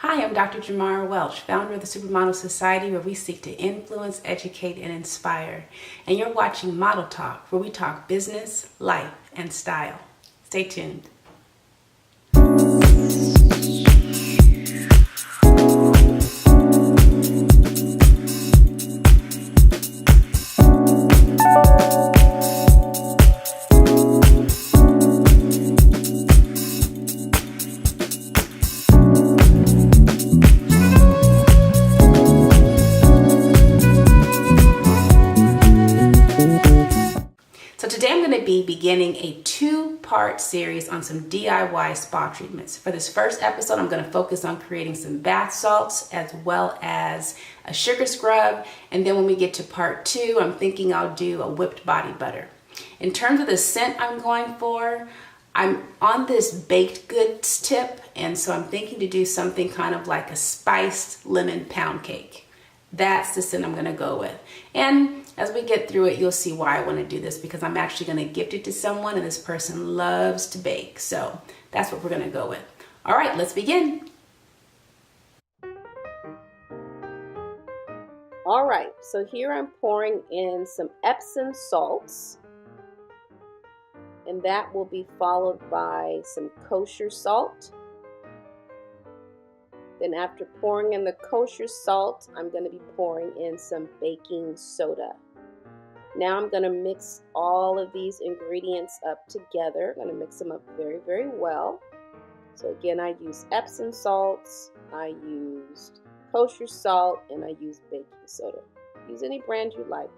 Hi, I'm Dr. Jamara Welch, founder of the Supermodel Society, where we seek to influence, educate, and inspire. And you're watching Model Talk, where we talk business, life, and style. Stay tuned. So today I'm going to be beginning a two-part series on some DIY spa treatments. For this first episode, I'm going to focus on creating some bath salts as well as a sugar scrub. And then when we get to part two, I'm thinking I'll do a whipped body butter. In terms of the scent I'm going for, I'm on this baked goods tip, and so I'm thinking to do something kind of like a spiced lemon pound cake. That's the scent I'm going to go with. And as we get through it, you'll see why I want to do this, because I'm actually going to gift it to someone, and this person loves to bake. So that's what we're going to go with. All right, let's begin. All right, so here I'm pouring in some Epsom salts, and that will be followed by some kosher salt. Then after pouring in the kosher salt, I'm going to be pouring in some baking soda. Now I'm going to mix all of these ingredients up together. I'm going to mix them up very, very well. So again, I used Epsom salts, I used kosher salt, and I used baking soda. Use any brand you like.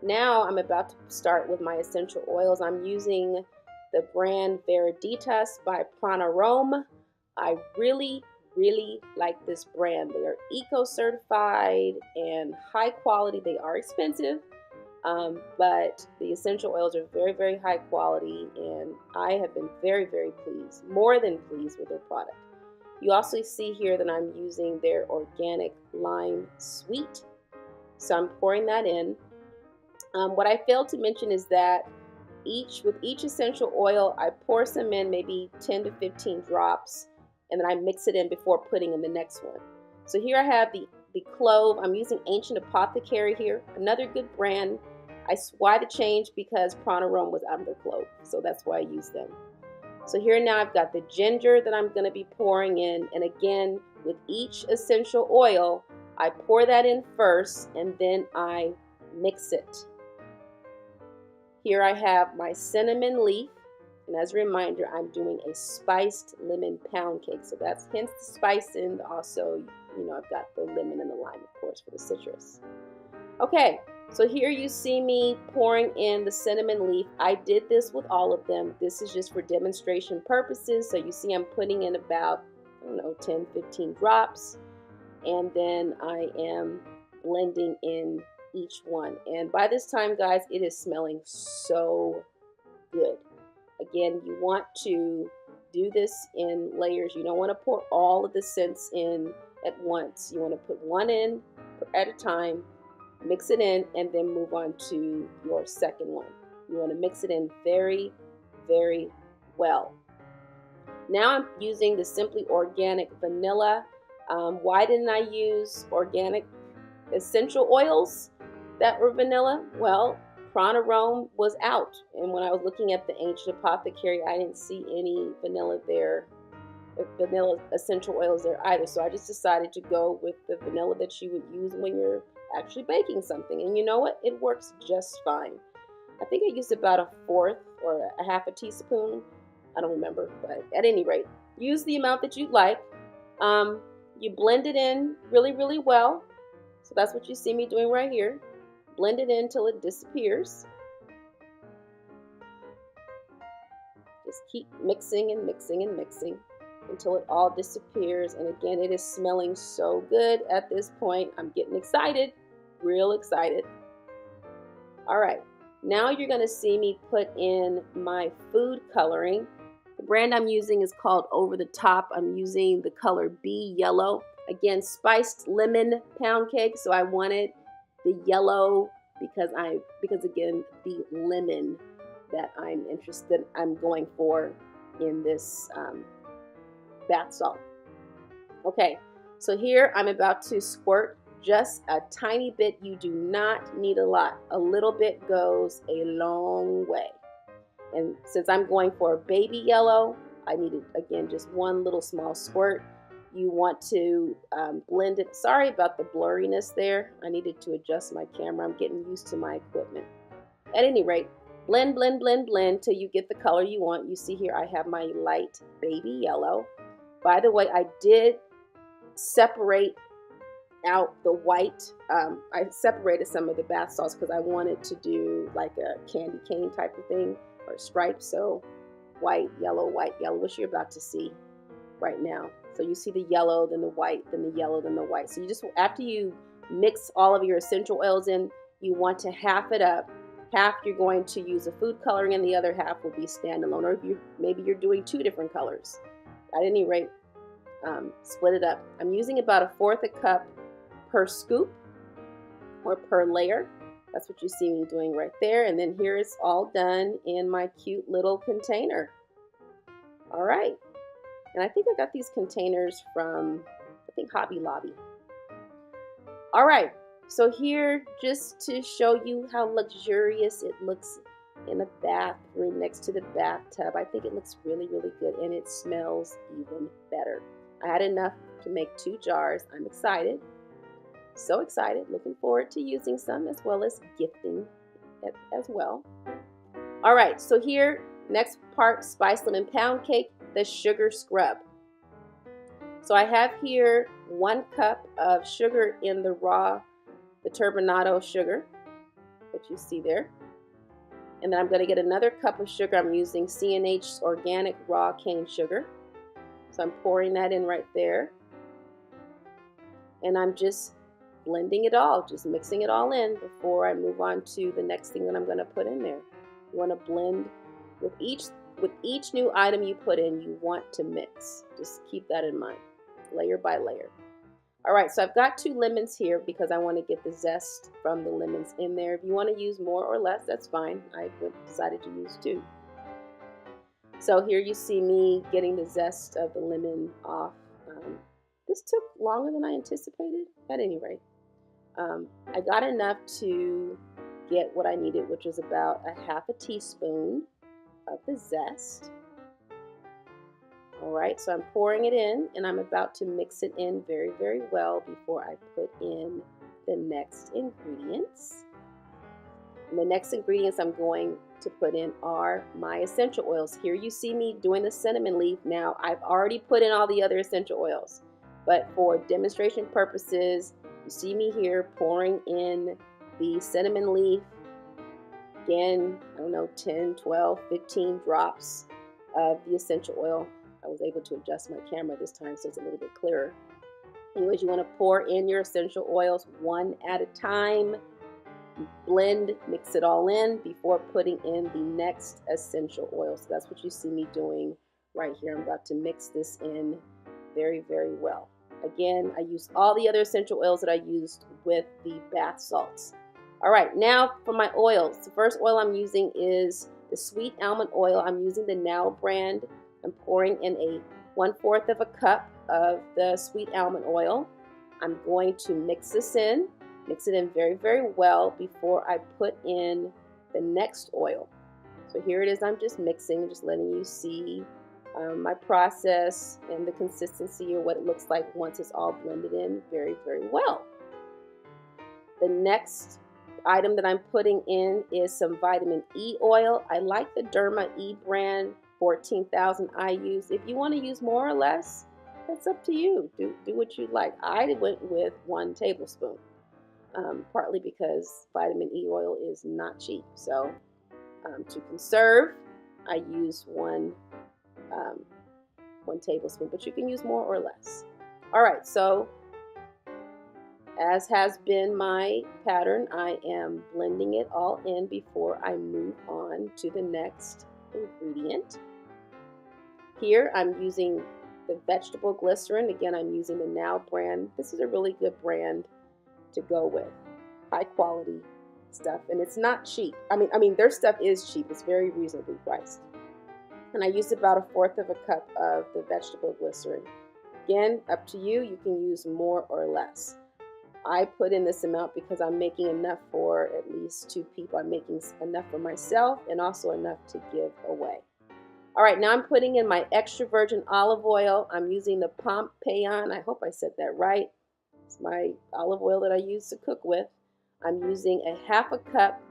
Now I'm about to start with my essential oils. I'm using the brand Vereditas by Pranarome. I really like this brand. They are eco-certified and high quality. They are expensive, but the essential oils are very, very high quality, and I have been very, very pleased, more than pleased with their product. You also see here that I'm using their organic lime sweet, so I'm pouring that in. What I failed to mention is that with each essential oil, I pour some in, maybe 10 to 15 drops, and then I mix it in before putting in the next one. So here I have the clove. I'm using Ancient Apothecary here, another good brand. Why the change? Because Pranarome was out of their clove, so that's why I use them. So here now I've got the ginger that I'm going to be pouring in, and again, with each essential oil, I pour that in first, and then I mix it. Here I have my cinnamon leaf, and as a reminder, I'm doing a spiced lemon pound cake. So that's hence the spice, and also, I've got the lemon and the lime, of course, for the citrus. Okay, so here you see me pouring in the cinnamon leaf. I did this with all of them. This is just for demonstration purposes. So you see I'm putting in about, 10, 15 drops, and then I am blending in each one. And by this time, guys, it is smelling so good. Again, you want to do this in layers. You don't want to pour all of the scents in at once. You want to put one in at a time, mix it in, and then move on to your second one. You want to mix it in very, very well. Now I'm using the Simply Organic Vanilla. Why didn't I use organic essential oils that were vanilla? Well, Pranarome was out, and when I was looking at the Ancient Apothecary, I didn't see any vanilla essential oils there either. So I just decided to go with the vanilla that you would use when you're actually baking something. And you know what? It works just fine. I think I used about a fourth or a half a teaspoon. I don't remember, but at any rate, use the amount that you'd like. You blend it in really, really well. So that's what you see me doing right here. Blend it in until it disappears. Just keep mixing and mixing and mixing until it all disappears. And again, it is smelling so good at this point. I'm getting excited, real excited. All right, now you're gonna see me put in my food coloring. The brand I'm using is called Over the Top. I'm using the color B Yellow. Again, spiced lemon pound cake, so I wanted the yellow because again, the lemon that I'm going for in this bath salt. Okay, so here I'm about to squirt just a tiny bit. You do not need a lot. A little bit goes a long way. And since I'm going for a baby yellow, I needed, again, just one little small squirt. You want to blend it. Sorry about the blurriness there. I needed to adjust my camera. I'm getting used to my equipment. At any rate, blend, blend, blend, blend till you get the color you want. You see here I have my light baby yellow. By the way, I did separate out the white. I separated some of the bath salts because I wanted to do like a candy cane type of thing or stripe. So white, yellow, which you're about to see right now. So you see the yellow, then the white, then the yellow, then the white. So you just, after you mix all of your essential oils in, you want to half it up. Half you're going to use a food coloring and the other half will be standalone. Or if maybe you're doing two different colors. At any rate, split it up. I'm using about 1/4 cup per scoop or per layer. That's what you see me doing right there. And then here it's all done in my cute little container. All right. And I think I got these containers from, I think, Hobby Lobby. All right. So here, just to show you how luxurious it looks in a bathroom next to the bathtub. I think it looks really, really good, and it smells even better. I had enough to make 2 jars. I'm excited. So excited. Looking forward to using some as well as gifting as well. All right. So here, next part, Spice Lemon Pound Cake, the sugar scrub. So I have here 1 cup of sugar in the raw, the turbinado sugar that you see there. And then I'm going to get another cup of sugar. I'm using C&H organic raw cane sugar. So I'm pouring that in right there. And I'm just blending it all, just mixing it all in before I move on to the next thing that I'm going to put in there. You want to blend with each new item you put in, you want to mix. Just keep that in mind, layer by layer. All right, so I've got 2 lemons here because I want to get the zest from the lemons in there. If you want to use more or less, that's fine. I decided to use 2. So here you see me getting the zest of the lemon off. This took longer than I anticipated. At any rate, I got enough to get what I needed, which was about 1/2 teaspoon of the zest. All right, so I'm pouring it in and I'm about to mix it in very, very well before I put in the next ingredients. And the next ingredients I'm going to put in are my essential oils. Here you see me doing the cinnamon leaf. Now, I've already put in all the other essential oils, but for demonstration purposes, you see me here pouring in the cinnamon leaf. Again, I don't know, 10, 12, 15 drops of the essential oil. I was able to adjust my camera this time so it's a little bit clearer. Anyways, you want to pour in your essential oils one at a time. Blend, mix it all in before putting in the next essential oil. So that's what you see me doing right here. I'm about to mix this in very, very well. Again, I used all the other essential oils that I used with the bath salts. All right, now for my oils. The first oil I'm using is the sweet almond oil. I'm using the Now brand. I'm pouring in 1/4 cup of the sweet almond oil. I'm going to mix this in, mix it in very, very well before I put in the next oil. So here it is, I'm just mixing, just letting you see my process and the consistency or what it looks like once it's all blended in very, very well. The next item that I'm putting in is some vitamin E oil. I like the Derma E brand, 14,000 IUs. If you want to use more or less, that's up to you. Do what you like. I went with 1 tablespoon, partly because vitamin E oil is not cheap. So to conserve, I used 1 tablespoon, but you can use more or less. All right, so as has been my pattern, I am blending it all in before I move on to the next ingredient. Here I'm using the vegetable glycerin. Again, I'm using the Now brand. This is a really good brand to go with. High quality stuff, and it's not cheap. I mean their stuff is cheap. It's very reasonably priced. And I used about 1/4 cup of the vegetable glycerin. Again, up to you. You can use more or less. I put in this amount because I'm making enough for at least 2 people. I'm making enough for myself and also enough to give away. All right, now I'm putting in my extra virgin olive oil. I'm using the Pompeian. I hope I said that right. It's my olive oil that I use to cook with. I'm using a 1/2 cup.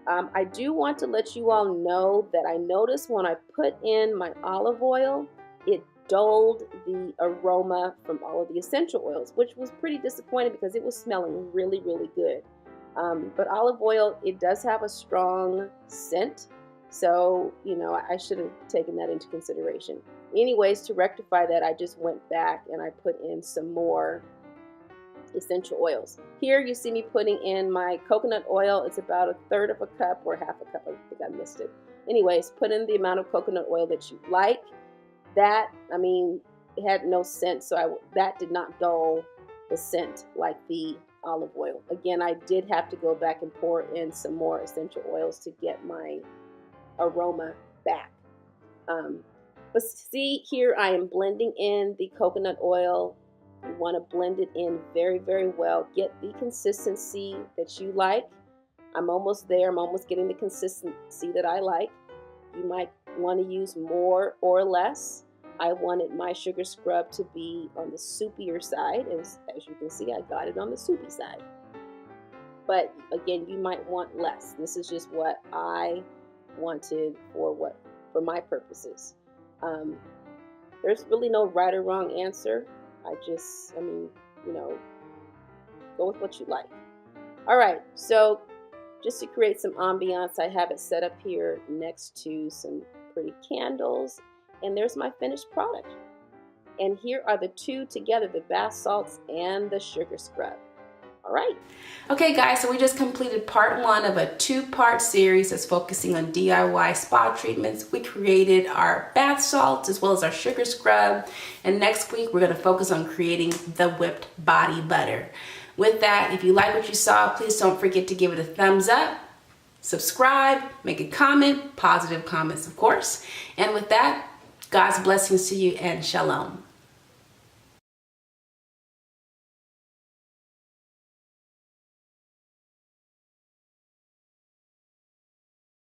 I do want to let you all know that I noticed when I put in my olive oil, it dulled the aroma from all of the essential oils, which was pretty disappointing because it was smelling really, really good. But olive oil, it does have a strong scent. So, you know, I should have taken that into consideration. Anyways, to rectify that, I just went back and I put in some more essential oils. Here you see me putting in my coconut oil. It's about 1/3 of a cup or 1/2 cup. I think I missed it. Anyways, put in the amount of coconut oil that you like. That, I mean, it had no scent, so that did not dull the scent like the olive oil. Again, I did have to go back and pour in some more essential oils to get my aroma back. But see here, I am blending in the coconut oil. You want to blend it in very, very well. Get the consistency that you like. I'm almost there. I'm almost getting the consistency that I like. You might want to use more or less. I wanted my sugar scrub to be on the soupier side. As you can see, I got it on the soupy side. But again, you might want less. This is just what I wanted for my purposes. There's really no right or wrong answer. I mean, you know, go with what you like. All right, so just to create some ambiance, I have it set up here next to some pretty candles, and there's my finished product. And here are the two together, the bath salts and the sugar scrub. All right. Okay guys, so we just completed part 1 of a 2-part series that's focusing on DIY spa treatments. We created our bath salts as well as our sugar scrub. And next week, we're gonna focus on creating the whipped body butter. With that, if you like what you saw, please don't forget to give it a thumbs up, subscribe, make a comment, positive comments, of course. And with that, God's blessings to you and shalom.